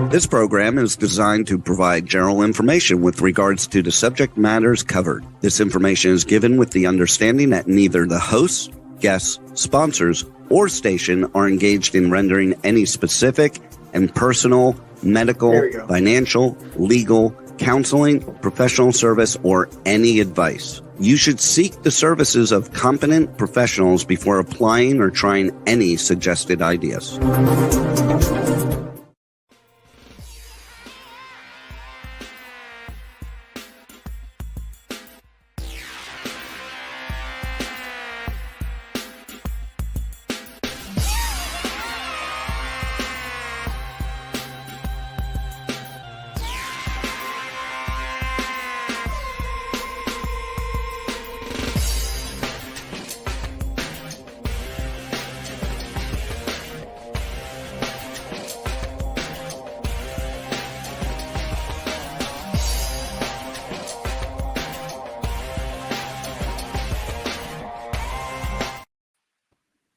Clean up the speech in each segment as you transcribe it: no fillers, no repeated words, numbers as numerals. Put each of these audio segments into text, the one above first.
This program is designed to provide general information with regards to the subject matters covered. This information is given with the understanding that neither the hosts, guests, sponsors, or station are engaged in rendering any specific and personal, medical, financial, legal, counseling, professional service, or any advice. You should seek the services of competent professionals before applying or trying any suggested ideas.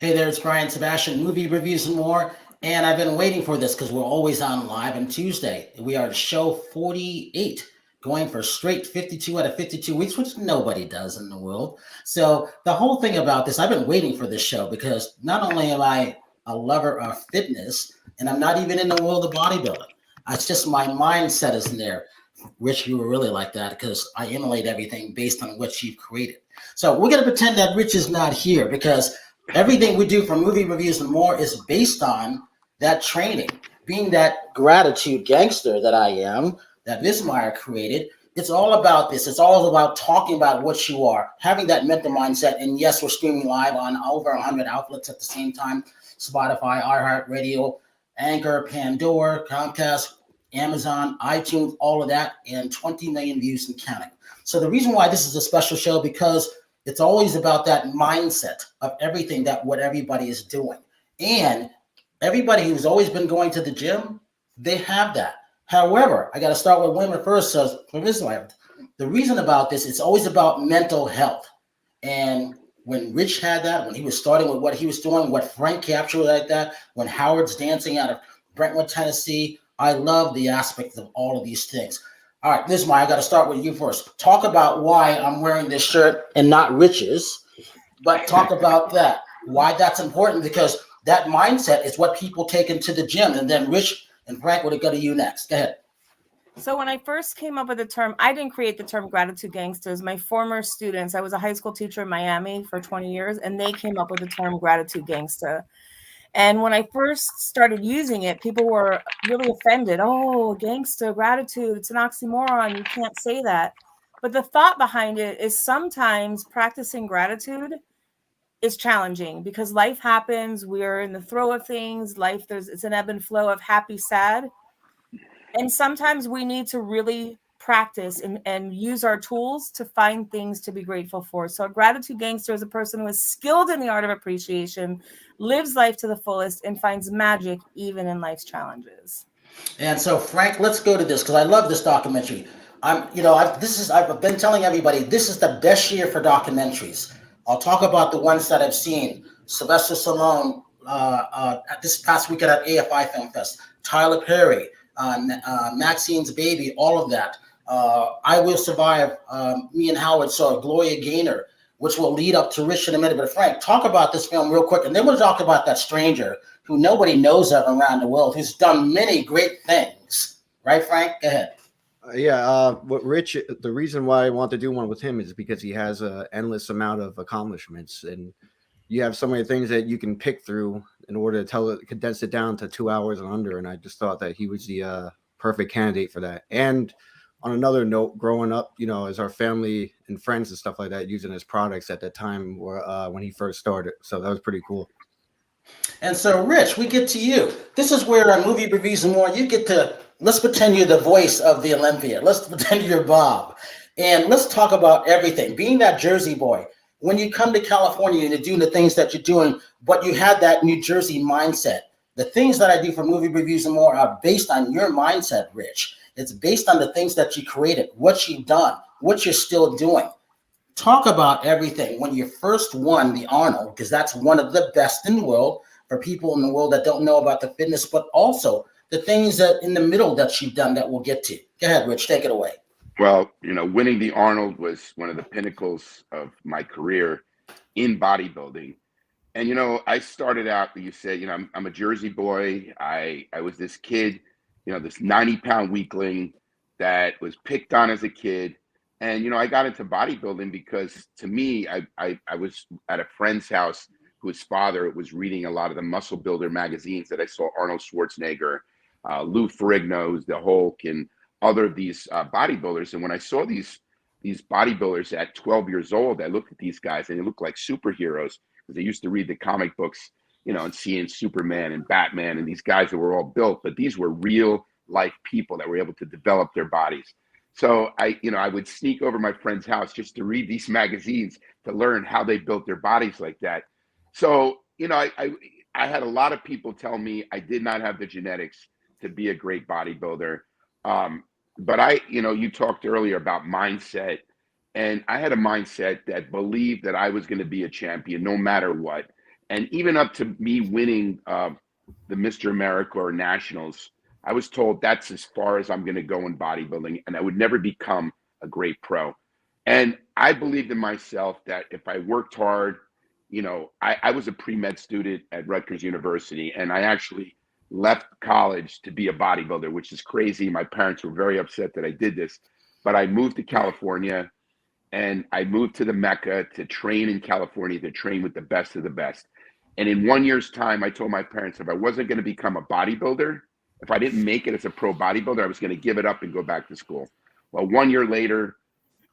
Hey there, it's Brian Sebastian, Movie Reviews and More, and I've been waiting for this because we're always on live on Tuesday. We are at show 48, going for straight 52 out of 52 weeks, which nobody does in the world. So the whole thing about this, I've been waiting for this show because not only am I a lover of fitness, and I'm not even in the world of bodybuilding. It's just my mindset is in there. Rich, you were really like that because I emulate everything based on what you've created. So we're going to pretend that Rich is not here because everything we do for Movie Reviews and More is based on that training. Being that gratitude gangster that I am, that Vismaya created, it's all about this. It's all about talking about what you are, having that mental mindset. And yes, we're streaming live on over 100 outlets at the same time. Spotify, iHeartRadio, Anchor, Pandora, Comcast, Amazon, iTunes, all of that, and 20 million views and counting. So the reason why this is a special show, because it's always about that mindset of everything what everybody is doing. And everybody who's always been going to the gym, they have that. However, I got to start with women first. So the reason about this, it's always about mental health. And when Rich had that, when he was starting with what he was doing, what Frank captured like that, when Howard's dancing out of Brentwood, Tennessee, I love the aspect of all of these things. All right, Vismaya, I got to start with you first. Talk about why I'm wearing this shirt and not Rich's, but talk about that, why that's important, because that mindset is what people take into the gym. And then Rich and Frank, would go to you next. Go ahead. So when I first came up with the term, I didn't create the term gratitude gangsters. My former students, I was a high school teacher in Miami for 20 years, and they came up with the term gratitude gangster. And when I first started using it, people were really offended. Oh, gangster, gratitude, it's an oxymoron. You can't say that. But the thought behind it is sometimes practicing gratitude is challenging because life happens. We're in the throes of things. It's an ebb and flow of happy, sad. And sometimes we need to really practice and use our tools to find things to be grateful for. So a gratitude gangster is a person who is skilled in the art of appreciation, lives life to the fullest, and finds magic even in life's challenges. And so, Frank, let's go to this because I love this documentary. I've been telling everybody this is the best year for documentaries. I'll talk about the ones that I've seen. Sylvester Stallone this past weekend at AFI Film Fest. Tyler Perry, Maxine's Baby, all of that. I Will Survive, me and Howard saw Gloria Gaynor, which will lead up to Rich in a minute. But Frank, talk about this film real quick, and then we'll talk about that stranger who nobody knows of around the world, who's done many great things. Right, Frank? Go ahead. What Rich, the reason why I want to do one with him is because he has an endless amount of accomplishments, and you have so many things that you can pick through in order to condense it down to 2 hours and under. And I just thought that he was the perfect candidate for that. And on another note, growing up, as our family and friends and stuff like that, using his products at that time when he first started. So that was pretty cool. And so, Rich, we get to you. This is where our Movie Reviews and More, you get to, let's pretend you're the voice of the Olympia. Let's pretend you're Bob. And let's talk about everything. Being that Jersey boy, when you come to California and you're doing the things that you're doing, but you had that New Jersey mindset. The things that I do for Movie Reviews and More are based on your mindset, Rich. It's based on the things that you created, what you've done, what you're still doing. Talk about everything. When you first won the Arnold, because that's one of the best in the world for people in the world that don't know about the fitness, but also the things that in the middle that you've done that we'll get to. Go ahead, Rich, take it away. Well, winning the Arnold was one of the pinnacles of my career in bodybuilding. And, I started out, you said, I'm a Jersey boy. I was this kid, this 90-pound weakling that was picked on as a kid. And, I got into bodybuilding because to me, I was at a friend's house whose father was reading a lot of the muscle builder magazines that I saw Arnold Schwarzenegger, Lou Ferrigno, the Hulk, and other of these bodybuilders. And when I saw these bodybuilders at 12 years old, I looked at these guys and they looked like superheroes because I used to read the comic books, and seeing Superman and Batman and these guys that were all built, but these were real life people that were able to develop their bodies. So I would sneak over my friend's house just to read these magazines to learn how they built their bodies like that. So, I had a lot of people tell me I did not have the genetics to be a great bodybuilder. But you talked earlier about mindset, and I had a mindset that believed that I was going to be a champion no matter what. And even up to me winning the Mr. America or Nationals, I was told that's as far as I'm going to go in bodybuilding, and I would never become a great pro. And I believed in myself that if I worked hard, I was a pre-med student at Rutgers University, and I actually left college to be a bodybuilder, which is crazy. My parents were very upset that I did this, but I moved to California, and I moved to the Mecca to train in California, to train with the best of the best. And in 1 year's time, I told my parents if I wasn't going to become a bodybuilder, if I didn't make it as a pro bodybuilder, I was going to give it up and go back to school. Well, 1 year later,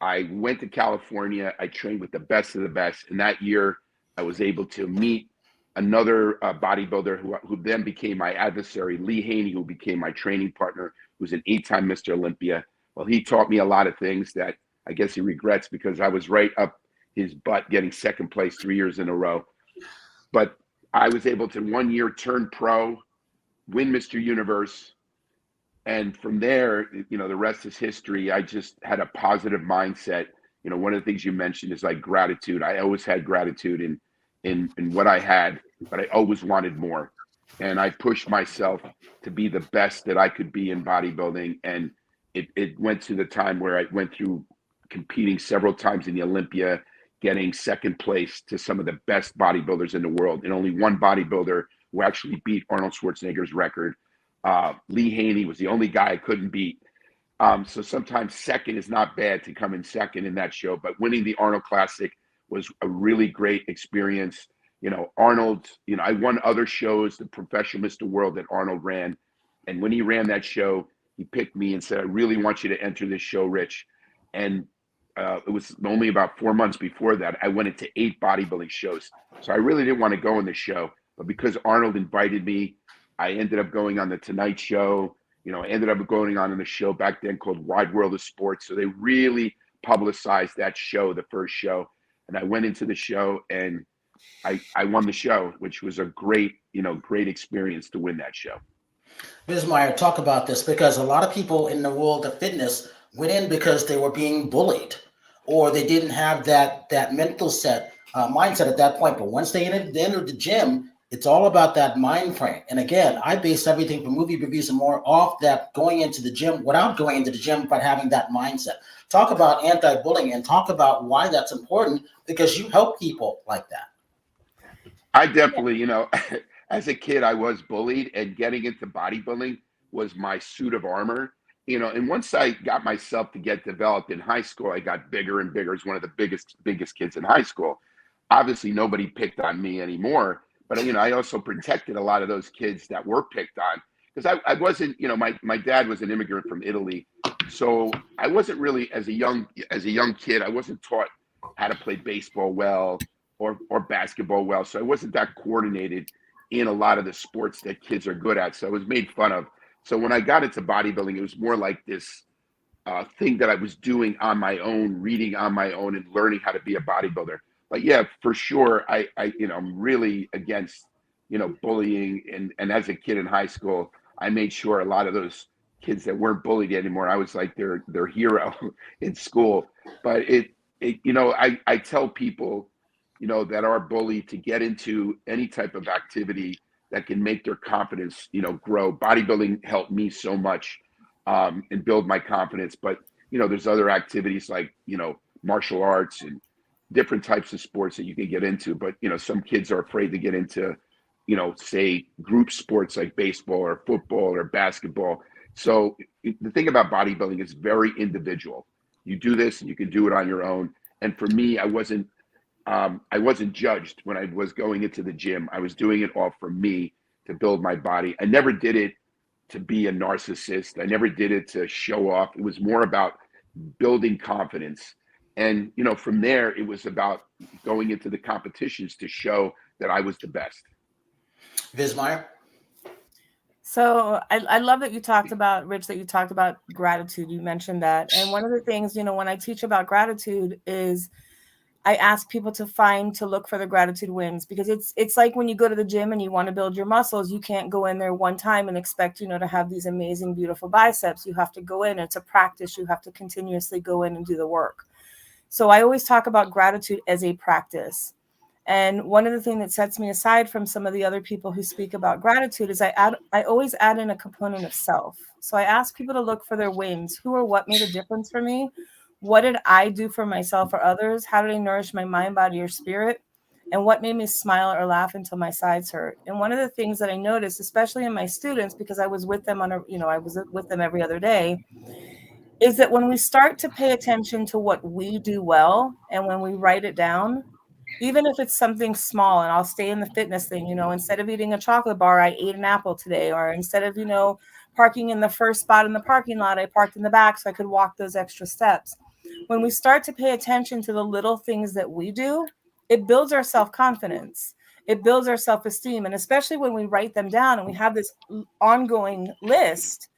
I went to California. I trained with the best of the best. And that year, I was able to meet another bodybuilder who then became my adversary, Lee Haney, who became my training partner, who's an 8-time Mr. Olympia. Well, he taught me a lot of things that I guess he regrets because I was right up his butt getting second place 3 years in a row. But I was able to 1 year turn pro, win Mr. Universe. And from there, the rest is history. I just had a positive mindset. One of the things you mentioned is like gratitude. I always had gratitude in what I had, but I always wanted more. And I pushed myself to be the best that I could be in bodybuilding. And it went to the time where I went through competing several times in the Olympia, getting second place to some of the best bodybuilders in the world. And only one bodybuilder who actually beat Arnold Schwarzenegger's record. Lee Haney was the only guy I couldn't beat. So sometimes second is not bad to come in second in that show, but winning the Arnold Classic was a really great experience. Arnold, I won other shows, the Professional Mr. World that Arnold ran. And when he ran that show, he picked me and said, I really want you to enter this show, Rich. And it was only about 4 months before that, I went into 8 bodybuilding shows. So I really didn't want to go in the show, but because Arnold invited me, I ended up going on the Tonight Show. I ended up going on in a show back then called Wide World of Sports. So they really publicized that show, the first show. And I went into the show and I won the show, which was a great experience to win that show. Vismaya, talk about this, because a lot of people in the world of fitness went in because they were being bullied or they didn't have that mental mindset at that point. But once they entered the gym, it's all about that mind frame. And again, I base everything from movie reviews and more off that going into the gym without going into the gym, but having that mindset. Talk about anti-bullying and talk about why that's important, because you help people like that. I definitely, as a kid, I was bullied, and getting into bodybuilding was my suit of armor. And once I got myself to get developed in high school, I got bigger and bigger. I was one of the biggest kids in high school. Obviously, nobody picked on me anymore. But, I also protected a lot of those kids that were picked on, because I wasn't, my dad was an immigrant from Italy. So I wasn't really, as a young kid, I wasn't taught how to play baseball well or basketball well. So I wasn't that coordinated in a lot of the sports that kids are good at. So I was made fun of. So when I got into bodybuilding, it was more like this thing that I was doing on my own, reading on my own and learning how to be a bodybuilder. But yeah, for sure, I'm really against, bullying. And as a kid in high school, I made sure a lot of those kids that weren't bullied anymore, I was like their hero in school. But I tell people, that are bullied to get into any type of activity that can make their confidence, grow. Bodybuilding helped me so much and build my confidence. But, there's other activities like, martial arts and different types of sports that you can get into. But, some kids are afraid to get into, say group sports like baseball or football or basketball. So the thing about bodybuilding is very individual. You do this and you can do it on your own. And for me, I wasn't judged when I was going into the gym. I was doing it all for me to build my body. I never did it to be a narcissist. I never did it to show off. It was more about building confidence. And, from there, it was about going into the competitions to show that I was the best. Vismaya? So I love that you talked about, Rich, that you talked about gratitude. You mentioned that. And one of the things, when I teach about gratitude is I ask people to look for the gratitude wins, because it's like when you go to the gym and you want to build your muscles, you can't go in there one time and expect, to have these amazing, beautiful biceps. You have to go in. It's a practice. You have to continuously go in and do the work. So I always talk about gratitude as a practice. And one of the things that sets me aside from some of the other people who speak about gratitude is I always add in a component of self. So I ask people to look for their wins. Who or what made a difference for me? What did I do for myself or others? How did I nourish my mind, body, or spirit? And what made me smile or laugh until my sides hurt? And one of the things that I noticed, especially in my students, because I was with them I was with them every other day, is that when we start to pay attention to what we do well, and when we write it down, even if it's something small, and I'll stay in the fitness thing, instead of eating a chocolate bar, I ate an apple today, or instead of, parking in the first spot in the parking lot, I parked in the back so I could walk those extra steps. When we start to pay attention to the little things that we do, it builds our self-confidence. It builds our self-esteem. And especially when we write them down and we have this ongoing list,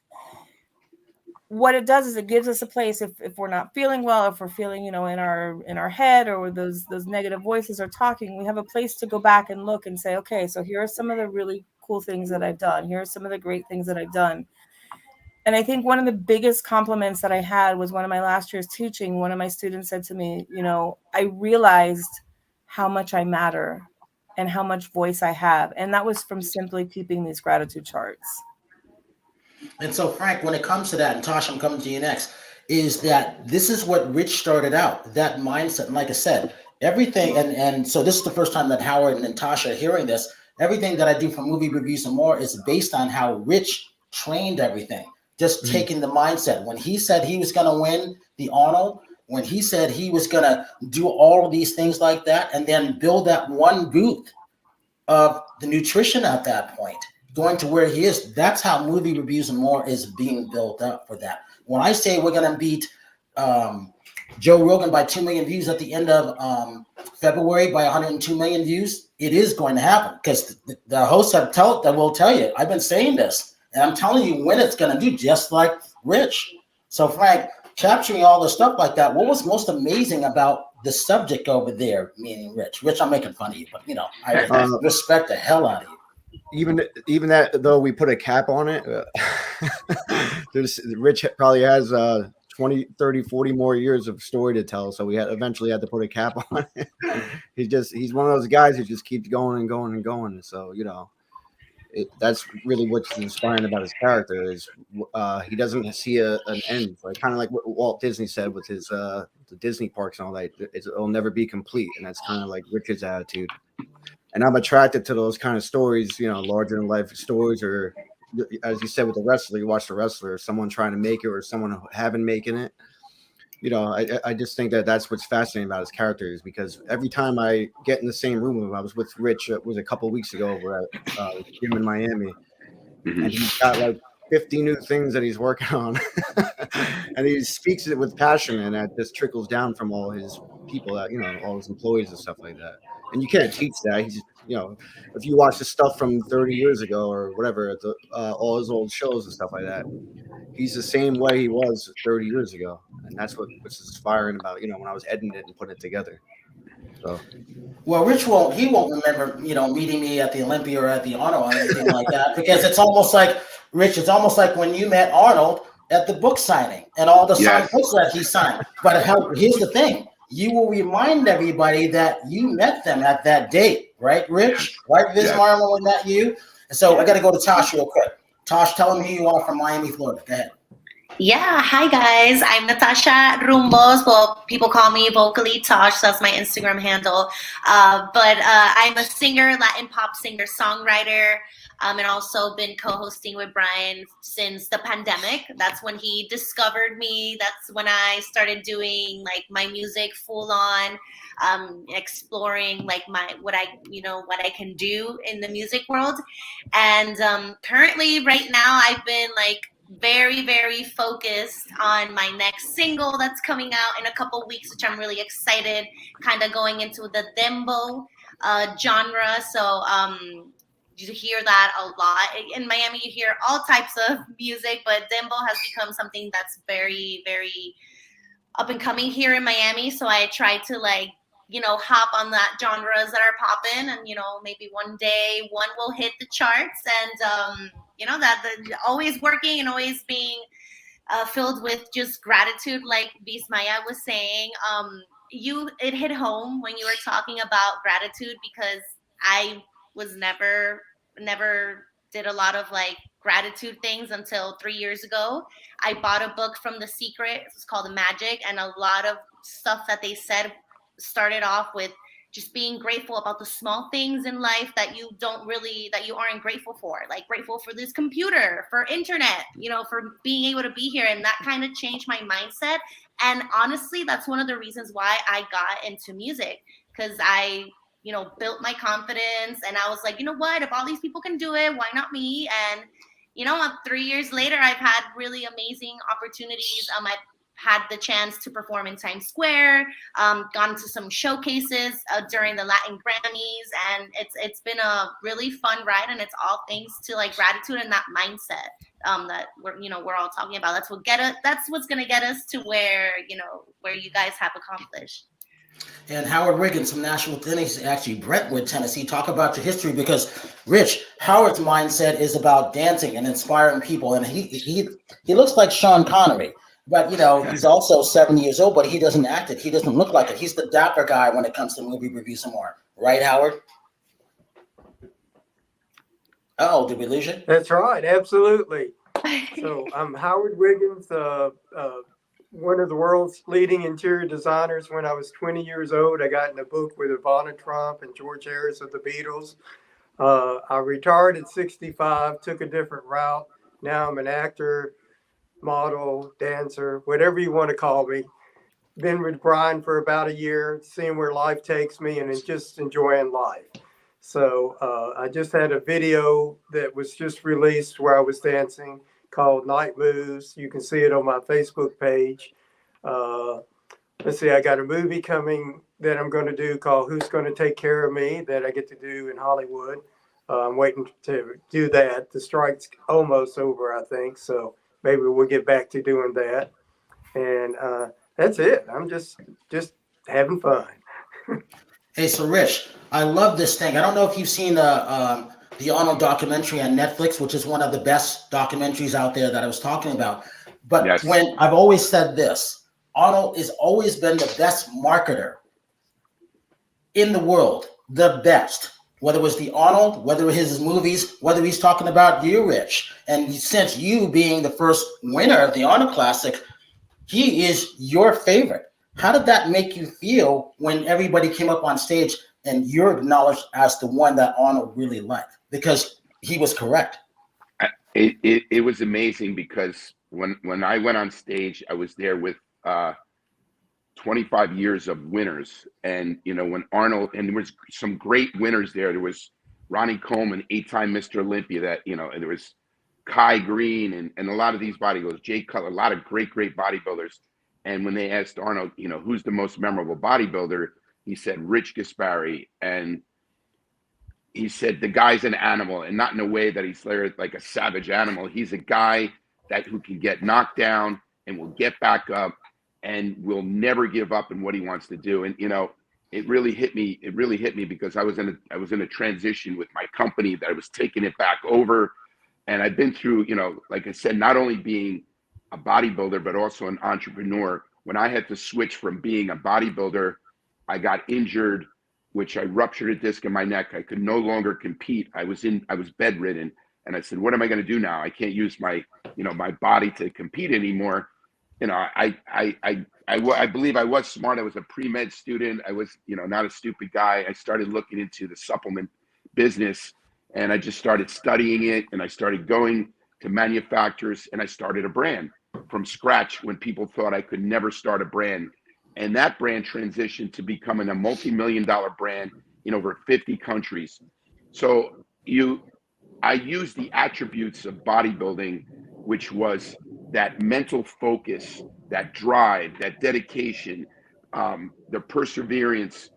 what it does is it gives us a place if we're not feeling well, if we're feeling, in our head, or those negative voices are talking, we have a place to go back and look and say, okay, so here are some of the really cool things that I've done. Here are some of the great things that I've done. And I think one of the biggest compliments that I had was one of my last year's teaching. One of my students said to me, I realized how much I matter and how much voice I have. And that was from simply keeping these gratitude charts. And so, Frank, when it comes to that, and Tasha, I'm coming to you next, is that this is what Rich started out, that mindset. And like I said, everything, and so this is the first time that Howard and Tasha are hearing this, everything that I do for Movie Reviews and More is based on how Rich trained everything. Just taking the mindset. When he said he was going to win the Arnold, when he said he was going to do all of these things like that, and then build that one booth of the nutrition at that point, going to where he is, that's how Movie Reviews and More is being built up for that. When I say we're going to beat Joe Rogan by 2 million views at the end of February by 102 million views, it is going to happen, because the hosts will tell you, I've been saying this. And I'm telling you when it's going to do, just like Rich. So, Frank, capturing all the stuff like that, what was most amazing about the subject over there, meaning Rich? Rich, I'm making fun of you, but, I respect the hell out of you. Even that, though we put a cap on it, Rich probably has 20, 30, 40 more years of story to tell. So we eventually had to put a cap on it. He's one of those guys who just keeps going and going and going. So, that's really what's inspiring about his character is he doesn't see an end, like kind of like what Walt Disney said with his the Disney parks and all that. It'll never be complete, and that's kind of like Richard's attitude. And I'm attracted to those kind of stories, larger than life stories, or as you said with the wrestler, you watch the wrestler, someone trying to make it or someone who haven't making it. I just think that that's what's fascinating about his character, is because every time I get in the same room with him, I was with Rich, it was a couple of weeks ago over at the gym in Miami, and he's got like 50 new things that he's working on, and he speaks it with passion, and that just trickles down from all his people, that all his employees and stuff like that. And you can't teach that. He's if you watch the stuff from 30 years ago or whatever, all his old shows and stuff like that, he's the same way he was 30 years ago. And that's what's inspiring about, when I was editing it and putting it together. So, well, Rich won't remember, meeting me at the Olympia or at the Arnold or anything like that, because it's almost like, Rich, it's almost like when you met Arnold at the book signing and all the signed books that he signed. But here's the thing. You will remind everybody that you met them at that date, right, Rich? Right, Vismaya, when we met you? So I got to go to Tosh real quick. Tosh, tell them who you are from Miami, Florida. Go ahead. Yeah, hi guys. I'm Natasha Rumbos. Well, people call me vocally Tosh. That's my Instagram handle. But I'm a singer, Latin pop singer, songwriter, and also been co-hosting with Brian since the pandemic. That's when he discovered me. That's when I started doing like my music full on, exploring like what I can do in the music world. And currently, right now, I've been like very, very focused on my next single that's coming out in a couple weeks, which I'm really excited, kind of going into the dembow genre. So you hear that a lot. In Miami, you hear all types of music, but dembow has become something that's very, very up and coming here in Miami. So I try to hop on that genres that are popping, and maybe one day one will hit the charts, and always working and always being filled with just gratitude, like Vismaya was saying. It hit home when you were talking about gratitude, because I was never did a lot of like gratitude things until 3 years ago. I bought a book from The Secret. It's called The Magic, and a lot of stuff that they said started off with just being grateful about the small things in life that you aren't grateful for, like grateful for this computer, for internet, for being able to be here. And that kind of changed my mindset. And honestly, that's one of the reasons why I got into music, because I built my confidence, and I was like, you know what, if all these people can do it, why not me? And 3 years later, I've had really amazing opportunities. I've had the chance to perform in Times Square, gone to some showcases during the Latin Grammys, and it's been a really fun ride, and it's all thanks to like gratitude and that mindset that we're all talking about. That's what's gonna get us to where you guys have accomplished. And Howard Wiggins from Nashville, Tennessee, actually Brentwood, Tennessee. Talk about your history, because Rich, Howard's mindset is about dancing and inspiring people, and he looks like Sean Connery. But he's also 70 years old, but he doesn't act it. He doesn't look like it. He's the dapper guy when it comes to movie reviews and more. Right, Howard? Oh, did we lose you? That's right, absolutely. So I'm Howard Wiggins, one of the world's leading interior designers. When I was 20 years old, I got in a book with Ivana Trump and George Harris of the Beatles. I retired at 65, took a different route. Now I'm an actor, model, dancer, whatever you want to call me. Been with Brian for about a year, seeing where life takes me, and just enjoying life. So I just had a video that was just released where I was dancing called Night Moves. You can see it on my Facebook page. Let's see, I got a movie coming that I'm going to do called Who's Going to Take Care of Me, that I get to do in Hollywood. I'm waiting to do that. The strike's almost over, I think. So maybe we'll get back to doing that. And that's it. I'm just having fun. Hey, so Rich, I love this thing. I don't know if you've seen the Arnold documentary on Netflix, which is one of the best documentaries out there that I was talking about. But Yes. When I've always said this, Arnold has always been the best marketer in the world, the best. Whether it was the Arnold, whether it was his movies, whether he's talking about you, Rich. And since you being the first winner of the Arnold Classic, he is your favorite. How did that make you feel when everybody came up on stage and you're acknowledged as the one that Arnold really liked? Because he was correct. It was amazing, because when I went on stage, I was there with 25 years of winners. And, when Arnold, and there was some great winners there. There was Ronnie Coleman, 8-time Mr. Olympia, and there was Kai Green and a lot of these bodybuilders, Jay Cutler, a lot of great bodybuilders. And when they asked Arnold, who's the most memorable bodybuilder, he said Rich Gaspari. And he said the guy's an animal, and not in a way that he's like a savage animal. He's a guy who can get knocked down and will get back up and will never give up in what he wants to do. And it really hit me. It really hit me, because I was in a transition with my company that I was taking it back over, and I've been through, like I said, not only being a bodybuilder but also an entrepreneur. When I had to switch from being a bodybuilder, I got injured which I ruptured a disc in my neck. I could no longer compete. I was bedridden, and I said, what am I going to do now? I can't use my body to compete anymore. I believe I was smart. I was a pre-med student. I was, not a stupid guy. I started looking into the supplement business, and I just started studying it, and I started going to manufacturers, and I started a brand from scratch when people thought I could never start a brand. And that brand transitioned to becoming a multi-million-dollar brand in over 50 countries. So I used the attributes of bodybuilding, which was that mental focus, that drive, that dedication, the perseverance,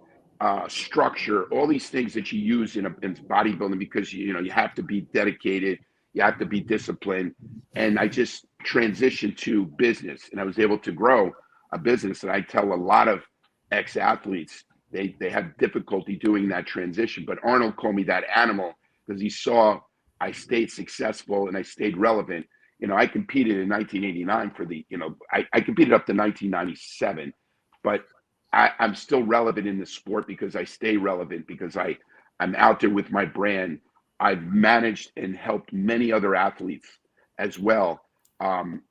structure, all these things that you use in bodybuilding, because you have to be dedicated, you have to be disciplined. And I just transitioned to business, and I was able to grow a business. And I tell a lot of ex-athletes, they have difficulty doing that transition. But Arnold called me that animal because he saw I stayed successful and I stayed relevant. I competed in 1989 for I competed up to 1997, but I'm still relevant in the sport because I stay relevant, because I'm out there with my brand. I've managed and helped many other athletes as well.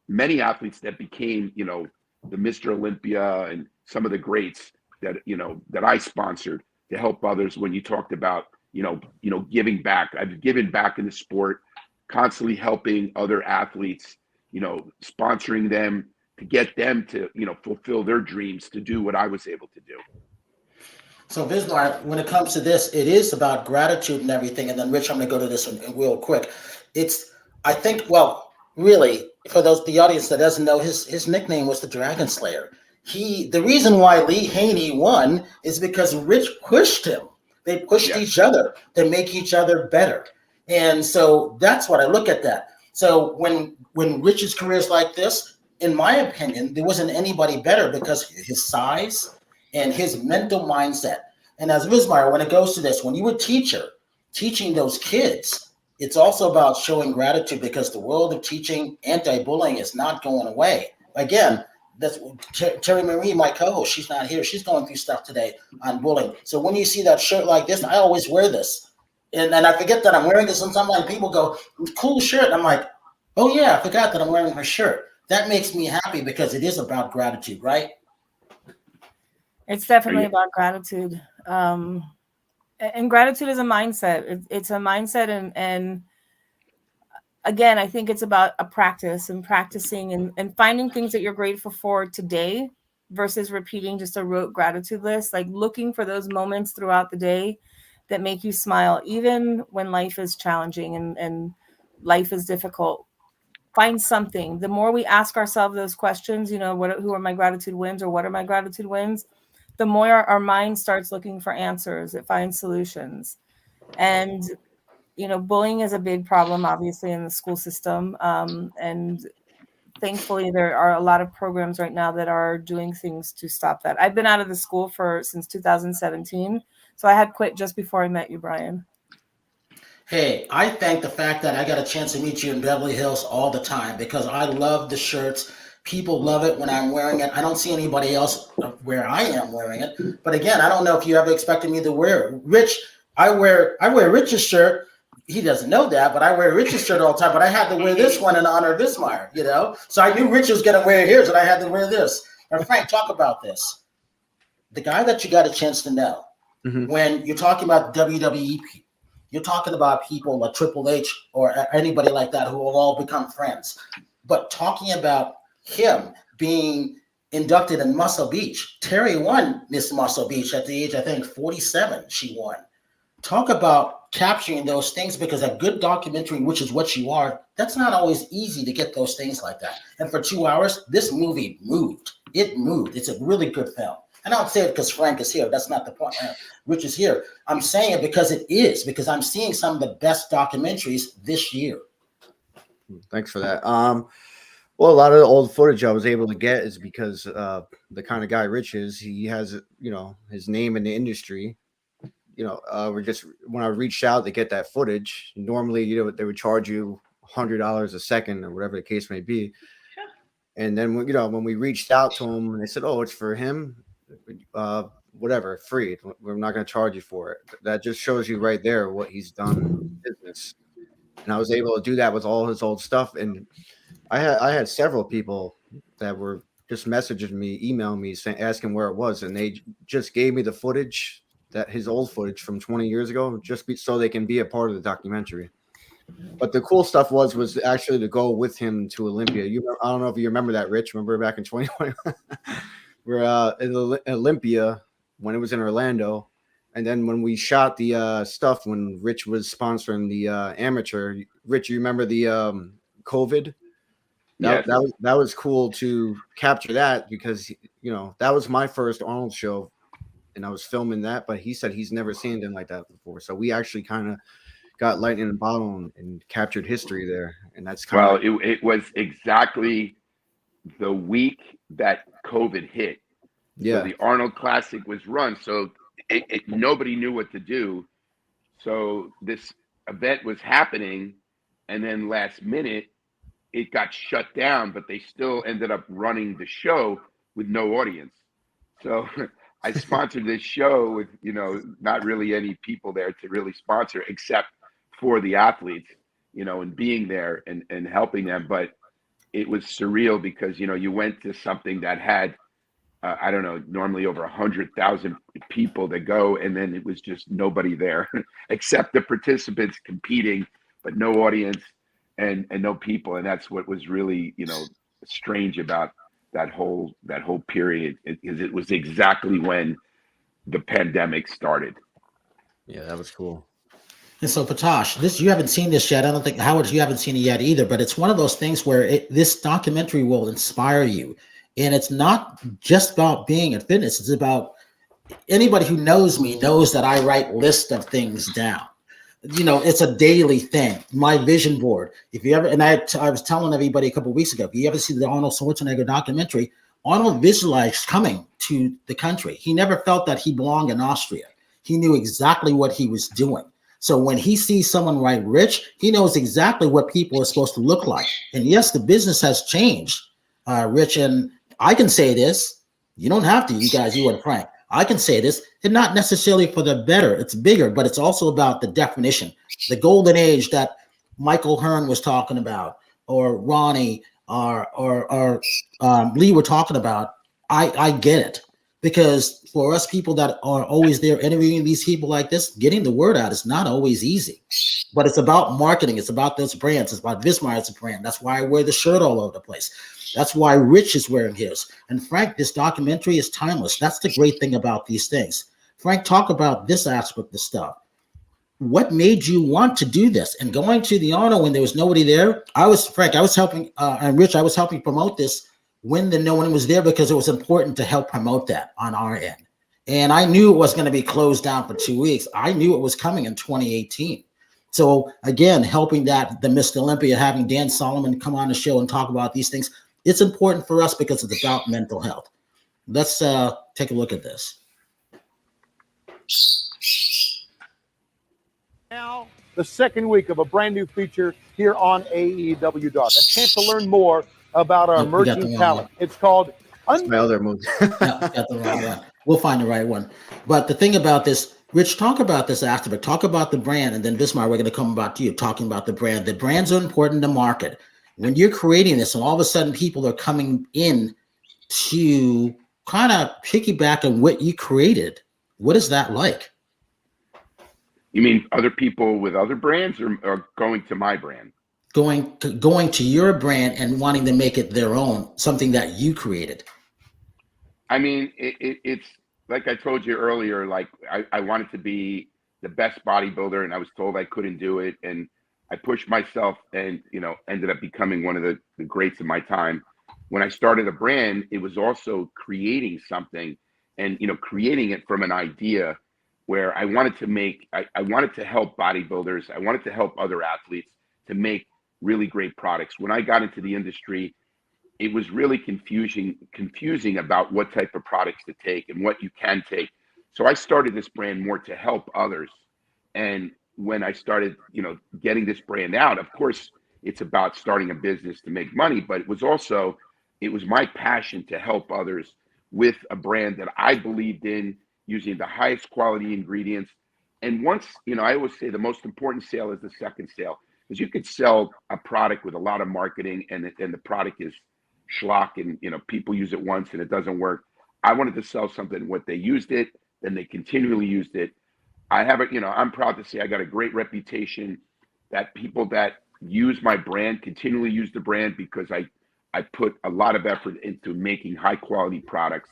Many athletes that became, the Mr. Olympia, and some of the greats that, that I sponsored to help others. When you talked about, giving back, I've given back in the sport, constantly helping other athletes, sponsoring them to get them to, fulfill their dreams, to do what I was able to do. So Vismaya, when it comes to this, it is about gratitude and everything. And then Rich, I'm going to go to this one real quick. Really, for the audience that doesn't know, his nickname was the Dragon Slayer. The reason why Lee Haney won is because Rich pushed him. They pushed each other to make each other better. And so that's what I look at that. So when Rich's career is like this, in my opinion, there wasn't anybody better because his size and his mental mindset. And as Vismaya, when it goes to this, when you were a teacher, teaching those kids, it's also about showing gratitude, because the world of teaching anti-bullying is not going away. Again, that's Terry Marie, my co-host. She's not here. She's going through stuff today on bullying. So when you see that shirt like this, I always wear this. And I forget that I'm wearing this, and sometimes people go, cool shirt. I'm like, oh yeah, I forgot that I'm wearing her shirt. That makes me happy, because it is about gratitude, right? It's definitely about gratitude. And gratitude is a mindset. It's a mindset. And again, I think it's about a practice and practicing and finding things that you're grateful for today versus repeating just a rote gratitude list, like looking for those moments throughout the day that make you smile, even when life is challenging and life is difficult. Find something. The more we ask ourselves those questions, who are my gratitude wins, or what are my gratitude wins, the more our mind starts looking for answers. It finds solutions. And, bullying is a big problem, obviously, in the school system. And thankfully, there are a lot of programs right now that are doing things to stop that. I've been out of the school since 2017. So I had quit just before I met you, Brian. Hey, I thank the fact that I got a chance to meet you in Beverly Hills all the time, because I love the shirts. People love it when I'm wearing it. I don't see anybody else where I am wearing it. But again, I don't know if you ever expected me to wear it. Rich, I wear Rich's shirt. He doesn't know that, but I wear Rich's shirt all the time. But I had to wear this one in honor of Vismaya, So I knew Rich was going to wear his, and I had to wear this. And Frank, talk about this. The guy that you got a chance to know, when you're talking about WWE people, you're talking about people like Triple H or anybody like that who will all become friends. But talking about him being inducted in Muscle Beach, Terry won Miss Muscle Beach at the age, I think, 47, she won. Talk about capturing those things, because a good documentary, which is what you are, that's not always easy to get those things like that. And for 2 hours, this movie moved. It moved. It's a really good film. And I don't say it because Frank is here. That's not the point. Rich is here. I'm saying it because it is, because I'm seeing some of the best documentaries this year. Thanks for that. Well, a lot of the old footage I was able to get is because the kind of guy Rich is, he has, his name in the industry. We're just, when I reached out to get that footage, normally, they would charge you $100 a second or whatever the case may be. And then, when we reached out to him and they said, oh, it's for him. What whatever, free. We're not going to charge you for it. That just shows you right there what he's done in business. And I was able to do that with all his old stuff. And I had several people that were just messaging me, emailing me, asking where it was, and they just gave me the footage, that his old footage from 20 years ago, so they can be a part of the documentary. But the cool stuff was actually to go with him to Olympia. I don't know if you remember that, Rich. Remember back in 2020, we're in Olympia when it was in Orlando, and then when we shot the stuff when Rich was sponsoring the amateur. Rich, you remember the COVID? Yes. That was cool to capture that, because that was my first Arnold show, and I was filming that. But he said he's never seen anything like that before, so we actually kind of got lightning in a bottle and captured history there. And that's kind of it was exactly the week that COVID hit. Yeah. So the Arnold Classic was run, so nobody knew what to do. So this event was happening, and then last minute it got shut down, but they still ended up running the show with no audience. So I sponsored this show with, not really any people there to really sponsor, except for the athletes, and being there and helping them. But it was surreal because, you went to something that had, I don't know, normally over 100,000 people that go, and then it was just nobody there except the participants competing, but no audience and no people. And that's what was really, strange about that whole period, is it was exactly when the pandemic started. Yeah, that was cool. And so, Patosh, you haven't seen this yet. I don't think, Howard, you haven't seen it yet either, but it's one of those things where this documentary will inspire you. And it's not just about being in fitness. It's about, anybody who knows me knows that I write lists of things down. It's a daily thing. My vision board. If you ever, and I was telling everybody a couple of weeks ago, if you ever see the Arnold Schwarzenegger documentary, Arnold visualized coming to the country. He never felt that he belonged in Austria. He knew exactly what he was doing. So when he sees someone write Rich, he knows exactly what people are supposed to look like. And yes, the business has changed, Rich. And I can say this. You don't have to, you guys, you and Frank. I can say this, and not necessarily for the better. It's bigger, but it's also about the definition, the golden age that Michael Hearn was talking about, or Ronnie, or Lee were talking about. I get it, because for us people that are always there interviewing these people like this, getting the word out is not always easy. But it's about marketing. It's about those brands. It's about Vismaya as a brand. That's why I wear the shirt all over the place. That's why Rich is wearing his. And Frank, this documentary is timeless. That's the great thing about these things. Frank, talk about this aspect of stuff. What made you want to do this? And going to the Arnold when there was nobody there, I was helping, and Rich, I was helping promote this when no one was there, because it was important to help promote that on our end. And I knew it was going to be closed down for 2 weeks. I knew it was coming in 2018. So again, helping that, the Mr. Olympia, having Dan Solomon come on the show and talk about these things, it's important for us because it's about mental health. Let's take a look at this. Now, the second week of a brand new feature here on AEW Dark. A chance to learn more about our emerging talent. It's called my other movie. Got the wrong one. We'll find the right one. But the thing about this, Rich, talk about this aspect. Talk about the brand, and then Vismaya, we're going to come about to you talking about the brand. The brands are important to market. When you're creating this and all of a sudden people are coming in to kind of piggyback on what you created, what is that like? You mean other people with other brands, or going to my brand? Going to your brand and wanting to make it their own, something that you created. I mean, it's like I told you earlier, like I wanted to be the best bodybuilder, and I was told I couldn't do it. And I pushed myself and, ended up becoming one of the greats of my time. When I started a brand, it was also creating something and, creating it from an idea where I wanted to I wanted to help bodybuilders. I wanted to help other athletes to make really great products. When I got into the industry, it was really confusing about what type of products to take and what you can take. So I started this brand more to help others. And when I started, getting this brand out, of course, it's about starting a business to make money, but it was my passion to help others with a brand that I believed in using the highest quality ingredients. And once, you know, I always say the most important sale is the second sale, because you could sell a product with a lot of marketing and the product is schlock, and, you know, people use it once and it doesn't work. I wanted to sell something what they used it, then they continually used it. I have it, you know, I'm proud to say I got a great reputation that people that use my brand continually use the brand, because I put a lot of effort into making high quality products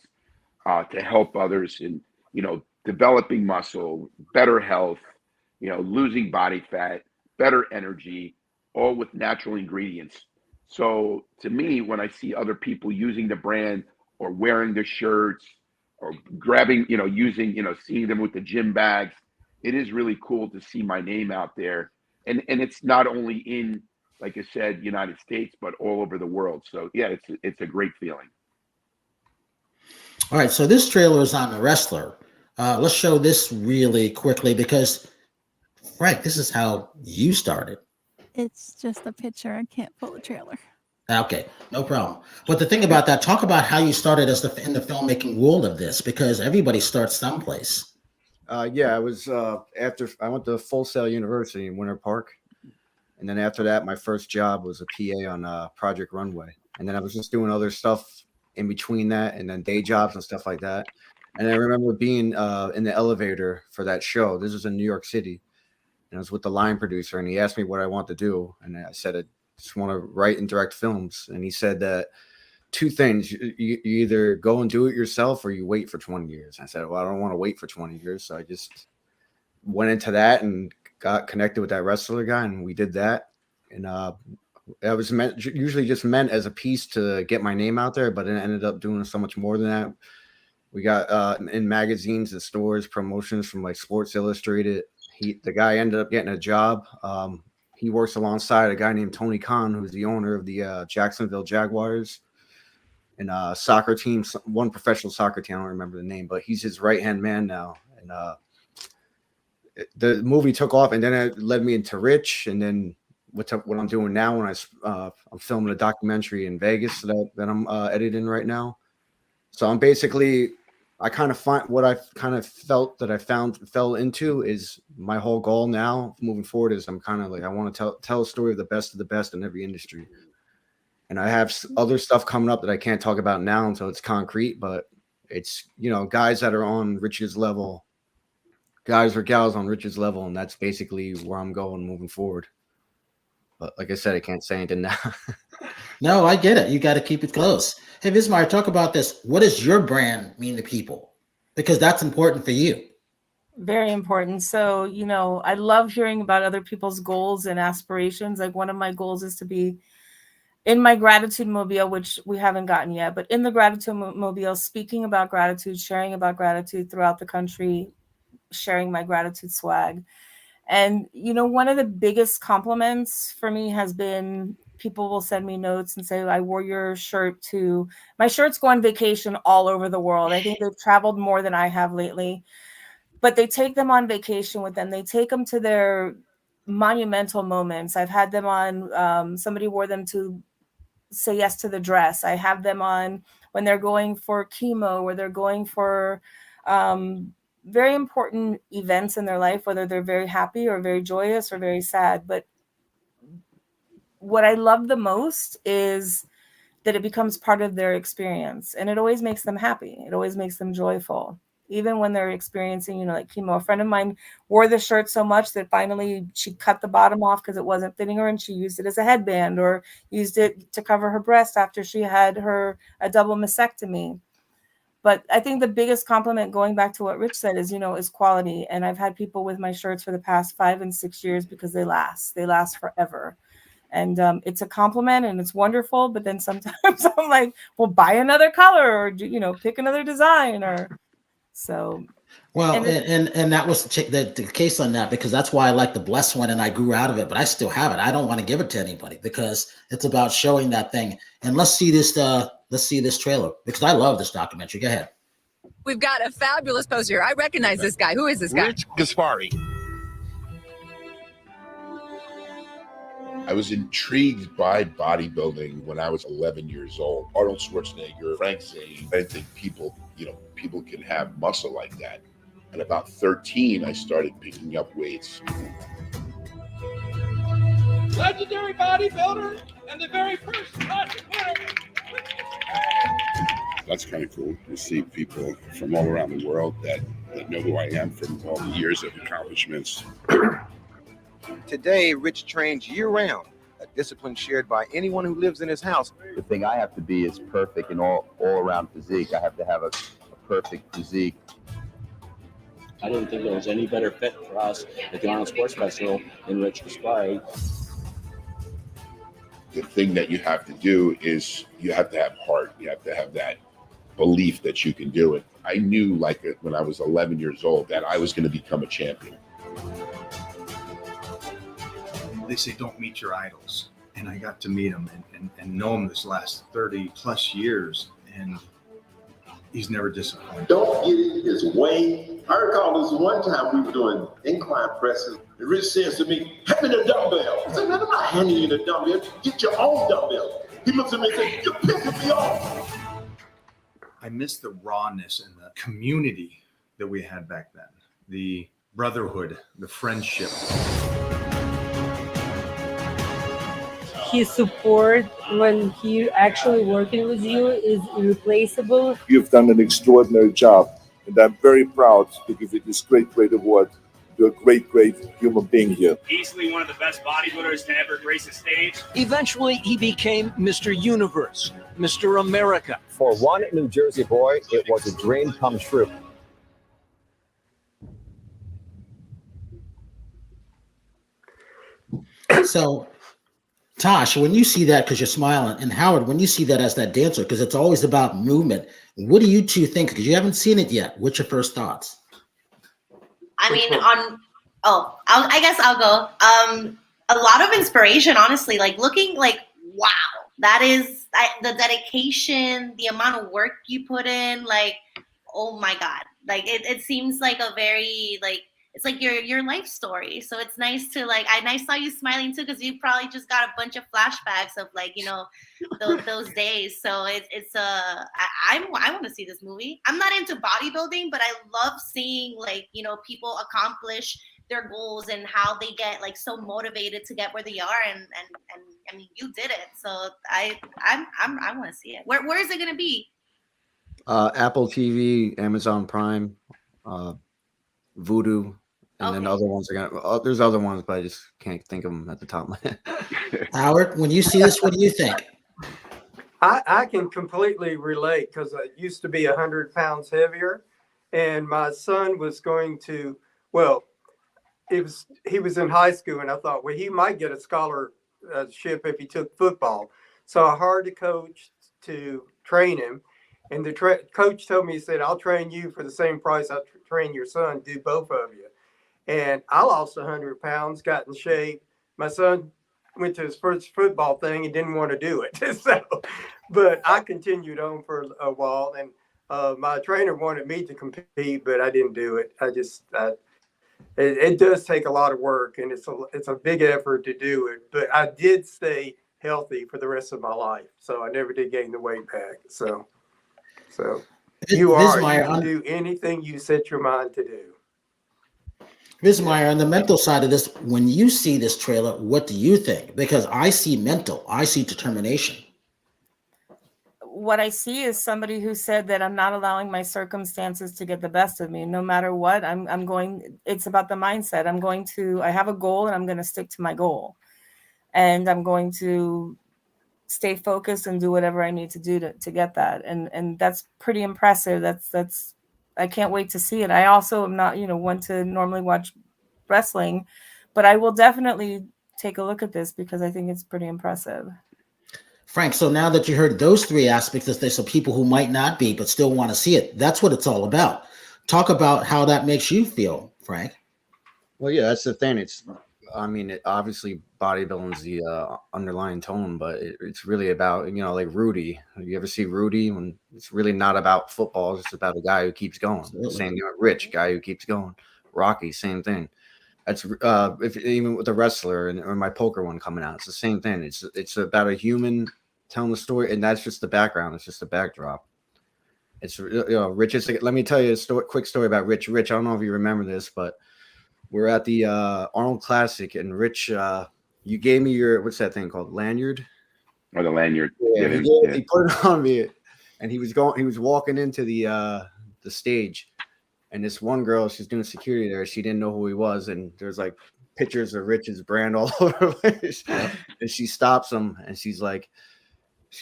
to help others in, you know, developing muscle, better health, you know, losing body fat, better energy, all with natural ingredients. So to me, when I see other people using the brand or wearing the shirts or grabbing, you know, using, you know, seeing them with the gym bags, it is really cool to see my name out there. And it's not only in, like I said, United States, but all over the world. So yeah, it's a great feeling. All right, so this trailer is on the wrestler. Let's show this really quickly, because Frank, this is how you started. It's just a picture. I can't pull the trailer. Okay, no problem. But the thing about that, talk about how you started in the filmmaking world of this, because everybody starts someplace. Yeah, I was after I went to Full Sail University in Winter Park, and then after that, my first job was a PA on Project Runway, and then I was just doing other stuff in between that, and then day jobs and stuff like that. And I remember being in the elevator for that show. This was in New York City, and I was with the line producer, and he asked me what I want to do, and I said I just want to write and direct films. And he said that two things: you either go and do it yourself, or you wait for 20 years. I said, well, I don't want to wait for 20 years, so I just went into that and got connected with that wrestler guy, and we did that. And that was usually just meant as a piece to get my name out there, but it ended up doing so much more than that. We got in magazines and stores, promotions from like Sports Illustrated. The guy ended up getting a job. He works alongside a guy named Tony Khan, who's the owner of the Jacksonville Jaguars and soccer team, one professional soccer team. I don't remember the name, but he's his right-hand man now. And the movie took off, and then it led me into Rich, and then what I'm doing now when I'm filming a documentary in Vegas that I'm editing right now. So I'm basically, I kind of find what I kind of felt that I fell into is my whole goal now moving forward is I'm kind of like, I want to tell a story of the best in every industry. And I have other stuff coming up that I can't talk about now until it's concrete, but it's, you know, guys that are on Rich's level, guys or gals on Rich's level. And that's basically where I'm going moving forward. But like I said, I can't say anything now. No, I get it. You got to keep it close. Hey, Vismaya, talk about this. What does your brand mean to people? Because that's important for you. Very important. So, you know, I love hearing about other people's goals and aspirations. Like one of my goals is to be in my gratitude mobile, which we haven't gotten yet, but in the gratitude mobile, speaking about gratitude, sharing about gratitude throughout the country, sharing my gratitude swag. And, you know, one of the biggest compliments for me has been people will send me notes and say, I wore your shirt to, my shirts go on vacation all over the world. I think they've traveled more than I have lately, but they take them on vacation with them. They take them to their monumental moments. I've had them on, somebody wore them to Say Yes to the Dress. I have them on when they're going for chemo, or they're going for, very important events in their life, whether they're very happy or very joyous or very sad. But what I love the most is that it becomes part of their experience, and it always makes them happy. It always makes them joyful, even when they're experiencing, you know, like chemo. A friend of mine wore the shirt so much that finally she cut the bottom off because it wasn't fitting her, and she used it as a headband or used it to cover her breast after she had a double mastectomy. But I think the biggest compliment, going back to what Rich said, is, you know, is quality. And I've had people with my shirts for the past 5 and 6 years because they last forever. And it's a compliment and it's wonderful. But then sometimes I'm like, well, buy another color, or, you know, pick another design, or so. Well, and that was the case on that, because that's why I like the blessed one, and I grew out of it, but I still have it. I don't want to give it to anybody because it's about showing that thing. And let's see this trailer, because I love this documentary. Go ahead. We've got a fabulous poster here. I recognize this guy. Who is this guy? Rich Gaspari. I was intrigued by bodybuilding when I was 11 years old. Arnold Schwarzenegger, Frank Zarrillo. I think people, people can have muscle like that. At about 13, I started picking up weights. Legendary bodybuilder and the very first classic winner. That's kind of cool to see people from all around the world that know who I am from all the years of accomplishments. Today, Rich trains year-round, a discipline shared by anyone who lives in his house. The thing I have to be is perfect in all-around physique. I have to have a perfect physique. I didn't think there was any better fit for us at the Arnold Sports Festival than Rich Gaspari. The thing that you have to do is you have to have heart. You have to have that belief that you can do it. I knew, like, when I was 11 years old, that I was going to become a champion. They say don't meet your idols, and I got to meet him and know him this last 30 plus years, and he's never disappointed. Don't get in his way. I recall this one time we were doing incline presses, and Rich says to me, "Hand me the dumbbell." I said, "Man, I'm not handing you the dumbbell. Get your own dumbbell." He looks at me and says, "You're pissing me off." I miss the rawness and the community that we had back then, the brotherhood, the friendship. His support when he actually working with you is irreplaceable. You've done an extraordinary job, and I'm very proud to give you this great award. You're a great human being here. Easily one of the best bodybuilders to ever grace a stage. Eventually, he became Mr. Universe, Mr. America. For one New Jersey boy, it was a dream come true. So, Tosh, when you see that, because you're smiling, and Howard, when you see that as that dancer, because it's always about movement, what do you two think? Because you haven't seen it yet. What's your first thoughts? I mean, I guess I'll go. A lot of inspiration, honestly, like looking like, wow, that is the dedication, the amount of work you put in, like, oh my God. Like, it seems like a very, like, it's like your life story. So it's nice to, like, I saw you smiling too, because you probably just got a bunch of flashbacks of, like, you know, those days. So I want to see this movie. I'm not into bodybuilding, but I love seeing, like, you know, people accomplish their goals and how they get, like, so motivated to get where they are. And I mean, you did it. So I want to see it. Where is it going to be? Apple TV, Amazon Prime, Vudu. And then other ones are gonna. There's other ones, but I just can't think of them at the top of my head. Howard, when you see this, what do you think? I can completely relate, because I used to be 100 pounds heavier, and my son was going to. Well, he was in high school, and I thought, well, he might get a scholarship if he took football. So I hired a coach to train him, and the coach told me, he said, "I'll train you for the same price I train your son. Do both of you." And I lost 100 pounds, got in shape. My son went to his first football thing and didn't want to do it. But I continued on for a while, and my trainer wanted me to compete, but I didn't do it. It does take a lot of work, and it's a big effort to do it. But I did stay healthy for the rest of my life, so I never did gain the weight back. So you can do anything you set your mind to do. Vismaya, on the mental side of this, when you see this trailer, what do you think? Because I see mental, I see determination. What I see is somebody who said that I'm not allowing my circumstances to get the best of me. No matter what, I'm going, it's about the mindset. I have a goal, and I'm going to stick to my goal. And I'm going to stay focused and do whatever I need to do to get that. And that's pretty impressive. That's I can't wait to see it. I also am not, one to normally watch wrestling, but I will definitely take a look at this because I think it's pretty impressive. Frank, so now that you heard those three aspects, there's some people who might not be, but still want to see it. That's what it's all about. Talk about how that makes you feel, Frank. Well, yeah, that's the thing. Obviously bodybuilding is the underlying tone, but it's really about, like Rudy. You ever see Rudy? When it's really not about football, it's about a guy who keeps going. Absolutely. Same thing with Rich, guy who keeps going. Rocky, same thing. That's even with the wrestler or my poker one coming out, it's the same thing. It's about a human telling the story, and that's just the background. It's just the backdrop. It's Rich. Let me tell you a quick story about Rich. Rich, I don't know if you remember this, but we're at the Arnold Classic, and Rich, you gave me your, what's that thing called, lanyard? Or the lanyard. Yeah, he put it on me, and he was walking into the stage, and this one girl, she's doing security there. She didn't know who he was, and there's like pictures of Rich's brand all over the place. And she stops him, and she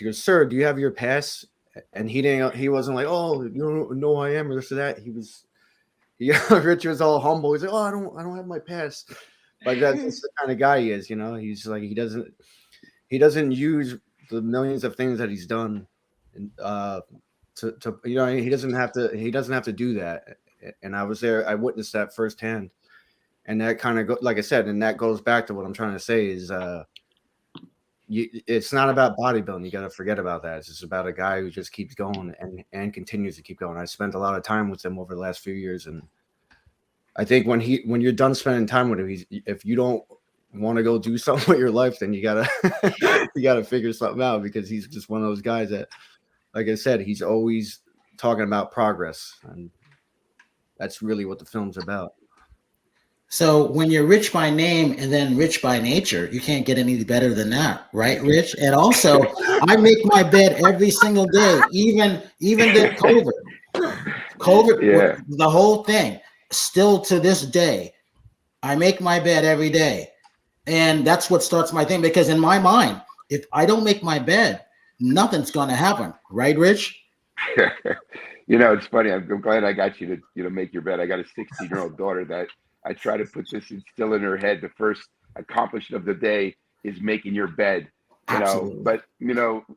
goes, "Sir, do you have your pass?" And he wasn't like, "Oh, you don't know who I am," or this or that. Rich was all humble. He's like, "Oh, I don't have my pass." Like that's the kind of guy he is, He's like, he doesn't use the millions of things that he's done, to he doesn't have to do that. And I was there, I witnessed that firsthand, and that kind of like I said, and that goes back to what I'm trying to say is, it's not about bodybuilding. You got to forget about that. It's just about a guy who just keeps going and continues to keep going. I spent a lot of time with him over the last few years, and I think when you're done spending time with him, if you don't want to go do something with your life, then you gotta figure something out, because he's just one of those guys that, like I said, he's always talking about progress, and that's really what the film's about. So when you're rich by name and then rich by nature, you can't get any better than that, right, Rich? And also, I make my bed every single day, even the COVID, the whole thing. Still to this day, I make my bed every day, and that's what starts my thing. Because in my mind, if I don't make my bed, nothing's going to happen, right, Rich? It's funny. I'm glad I got you to make your bed. I got a 16-year-old daughter that I try to put this instill in her head. The first accomplishment of the day is making your bed. Absolutely. But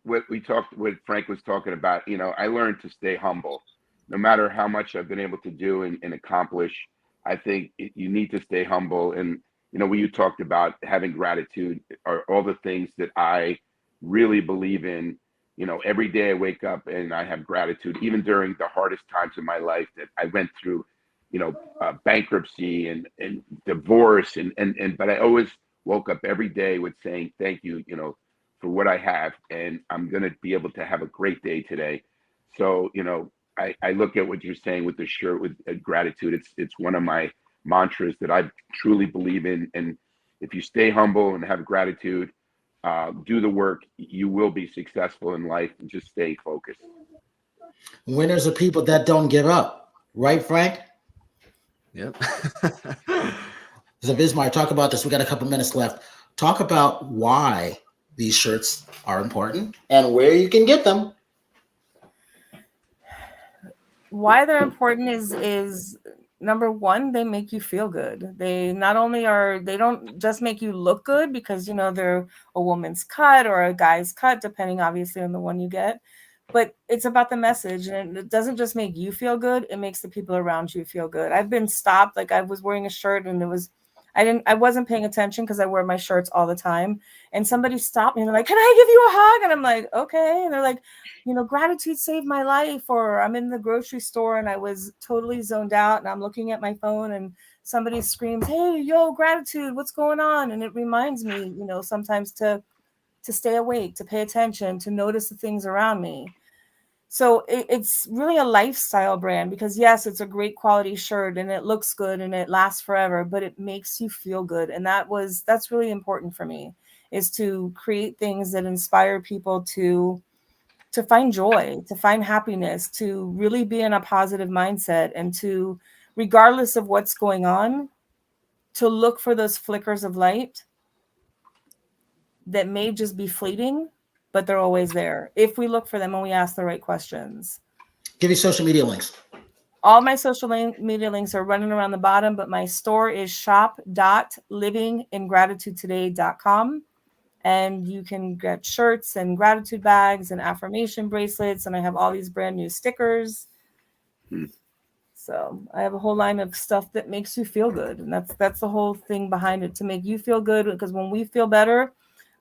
what Frank was talking about. I learned to stay humble, no matter how much I've been able to do and accomplish. I think you need to stay humble. And when you talked about having gratitude, are all the things that I really believe in. Every day I wake up and I have gratitude, even during the hardest times of my life that I went through. Bankruptcy and divorce but I always woke up every day with saying thank you, for what I have, and I'm going to be able to have a great day today. So, I look at what you're saying with the shirt with gratitude. It's one of my mantras that I truly believe in. And if you stay humble and have gratitude, do the work, you will be successful in life, and just stay focused. Winners are people that don't give up, right, Frank? Yep. So Vismaya, talk about this. We got a couple minutes left. Talk about why these shirts are important and where you can get them. Why they're important is number one, they make you feel good. They don't just make you look good because they're a woman's cut or a guy's cut, depending obviously on the one you get. But it's about the message, and it doesn't just make you feel good, it makes the people around you feel good. I've been stopped, like I was wearing a shirt and I wasn't paying attention because I wear my shirts all the time. And somebody stopped me and they're like, "Can I give you a hug?" And I'm like, "Okay." And they're like, "Gratitude saved my life." Or I'm in the grocery store and I was totally zoned out and I'm looking at my phone and somebody screams, "Hey, yo, gratitude, what's going on?" And it reminds me, sometimes to stay awake, to pay attention, to notice the things around me. So it's really a lifestyle brand, because yes, it's a great quality shirt and it looks good and it lasts forever, but it makes you feel good. And that's really important for me, is to create things that inspire people to find joy, to find happiness, to really be in a positive mindset, and to, regardless of what's going on, to look for those flickers of light that may just be fleeting, but they're always there if we look for them and we ask the right questions. Give your social media links. All my social media links are running around the bottom, but my store is shop.livingingratitudetoday.com. And you can get shirts and gratitude bags and affirmation bracelets. And I have all these brand new stickers. So I have a whole line of stuff that makes you feel good. And that's the whole thing behind it, to make you feel good, because when we feel better,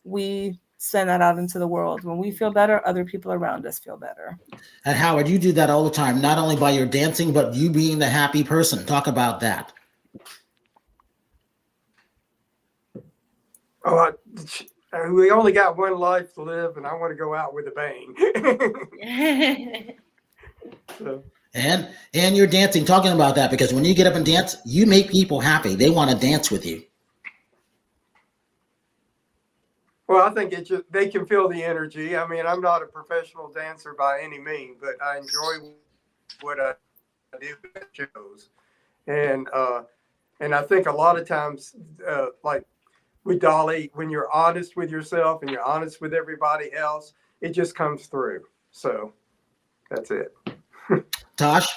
we send that out into the world. When we feel better, other people around us feel better. And Howard, you do that all the time, not only by your dancing, but you being the happy person. Talk about that. Oh, we only got one life to live, and I want to go out with a bang. So. And you're dancing, talking about that, because when you get up and dance, you make people happy. They want to dance with you. Well, I think they can feel the energy. I mean, I'm not a professional dancer by any means, but I enjoy what I do at shows. And I think a lot of times, like with Dolly, when you're honest with yourself and you're honest with everybody else, it just comes through. So that's it. Tosh,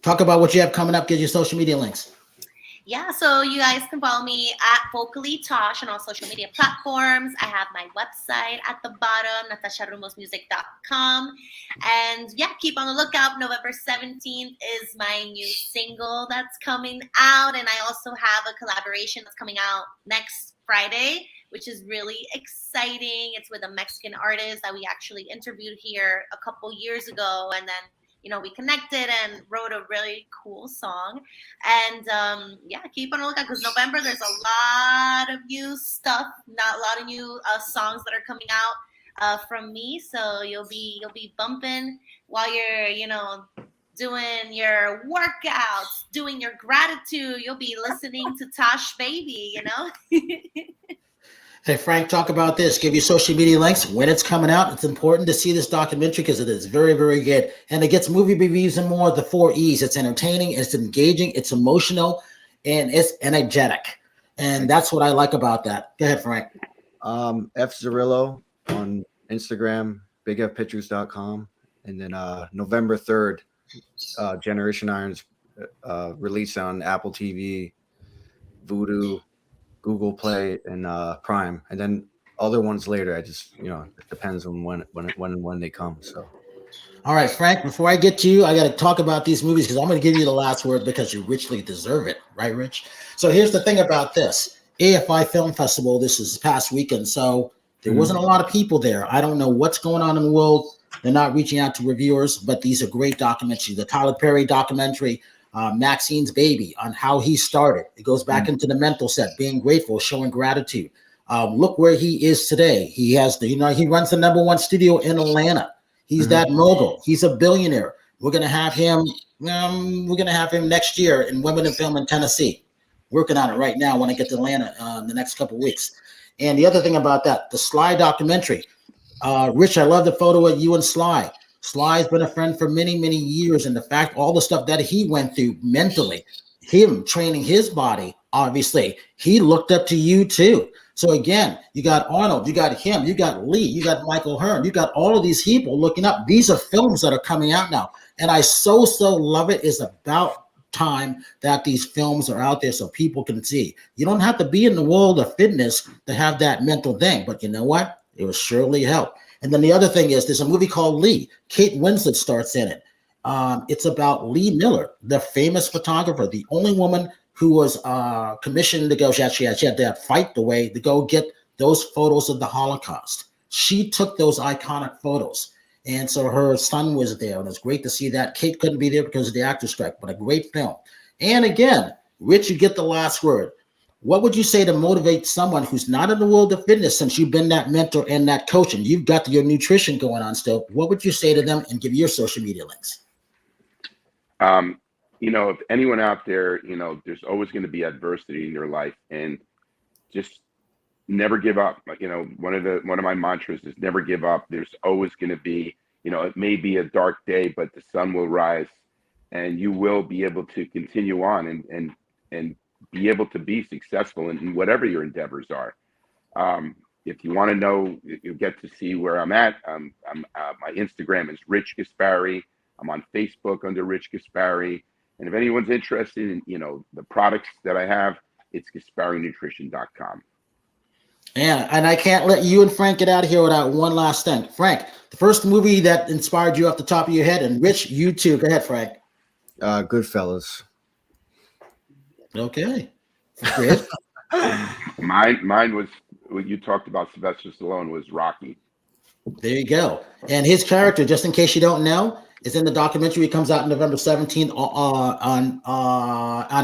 talk about what you have coming up. Get your social media links. Yeah, so you guys can follow me at Vocally Tosh on all social media platforms. I have my website at the bottom, natasharumosmusic.com. And yeah, keep on the lookout. November 17th is my new single that's coming out. And I also have a collaboration that's coming out next Friday, which is really exciting. It's with a Mexican artist that we actually interviewed here a couple years ago. And then we connected and wrote a really cool song. And yeah, keep on the lookout because November there's a lot of new stuff, not a lot of new songs that are coming out from me. So you'll be bumping while you're doing your workouts, doing your gratitude. You'll be listening to Tosh Baby. Hey, Frank, talk about this. Give your social media links when it's coming out. It's important to see this documentary because it is very, very good. And it gets movie reviews and more, the 4 E's. It's entertaining, it's engaging, it's emotional, and it's energetic. And that's what I like about that. Go ahead, Frank. F Zarrillo on Instagram, bigfpictures.com. And then November 3rd, Generation Iron's release on Apple TV, Vudu, Google Play, and Prime, and then other ones later. I just it depends on when they come. So, all right, Frank. Before I get to you, I got to talk about these movies because I'm going to give you the last word because you richly deserve it, right, Rich? So here's the thing about this AFI Film Festival. This is past weekend, so there wasn't a lot of people there. I don't know what's going on in the world. They're not reaching out to reviewers, but these are great documentaries. The Tyler Perry documentary. Maxine's Baby on how he started. It goes back into the mental set, being grateful, showing gratitude. Look where he is today. He has he runs the #1 studio in Atlanta. He's that mogul. He's a billionaire. We're gonna have him. Next year in Women in Film in Tennessee. Working on it right now. When I get to Atlanta in the next couple of weeks. And the other thing about that, the Sly documentary. Rich, I love the photo of you and Sly. Sly's been a friend for many, many years. And the fact, all the stuff that he went through mentally, him training his body, obviously, he looked up to you too. So again, you got Arnold, you got him, you got Lee, you got Michael Hearn, you got all of these people looking up. These are films that are coming out now. And I so love it. It's about time that these films are out there so people can see. You don't have to be in the world of fitness to have that mental thing. But you know what? It will surely help. And then the other thing is there's a movie called Lee. Kate Winslet starts in it. It's about Lee Miller, the famous photographer, the only woman who was commissioned to go. She had to fight the way to go get those photos of the Holocaust. She took those iconic photos. And so her son was there. And it's great to see that. Kate couldn't be there because of the actor strike, but a great film. And again, Rich, you get the last word. What would you say to motivate someone who's not in the world of fitness, since you've been that mentor and that coach and you've got your nutrition going on still? What would you say to them, and give your social media links? If anyone out there, there's always going to be adversity in your life, and just never give up. One of my mantras is never give up. There's always going to be, it may be a dark day, but the sun will rise, and you will be able to continue on and be able to be successful in whatever your endeavors are. If you want to know, you get to see where I'm at. My Instagram is Rich Gaspari. I'm on Facebook under Rich Gaspari. And if anyone's interested in, the products that I have, it's GaspariNutrition.com. Yeah, and I can't let you and Frank get out of here without one last thing. Frank, the first movie that inspired you off the top of your head, and Rich, you too. Go ahead, Frank. Goodfellas. Okay. Mine was what you talked about. Sylvester Stallone was Rocky. There you go. And his character, just in case you don't know, is in the documentary. It comes out November 17th on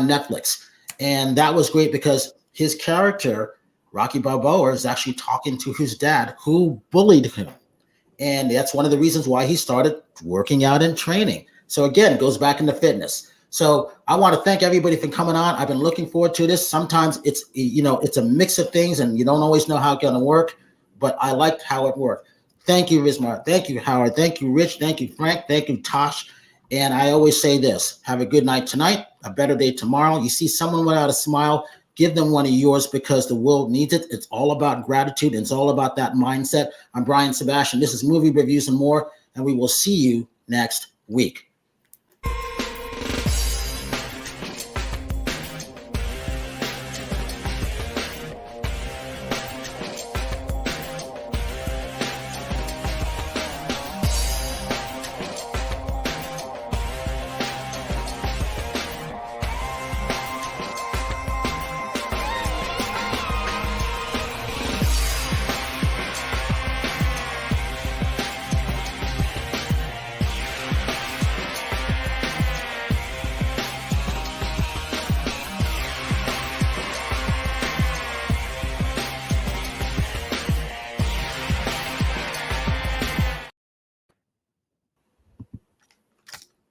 Netflix. And that was great because his character, Rocky Balboa, is actually talking to his dad who bullied him. And that's one of the reasons why he started working out and training. So again, it goes back into fitness. So I want to thank everybody for coming on. I've been looking forward to this. Sometimes it's, you know, it's a mix of things and you don't always know how it's going to work, but I liked how it worked. Thank you, Vismaya. Thank you, Howard. Thank you, Rich. Thank you, Frank. Thank you, Tosh. And I always say this, have a good night tonight, a better day tomorrow. You see someone without a smile, give them one of yours because the world needs it. It's all about gratitude. It's all about that mindset. I'm Brian Sebastian. This is Movie Reviews and More, and we will see you next week.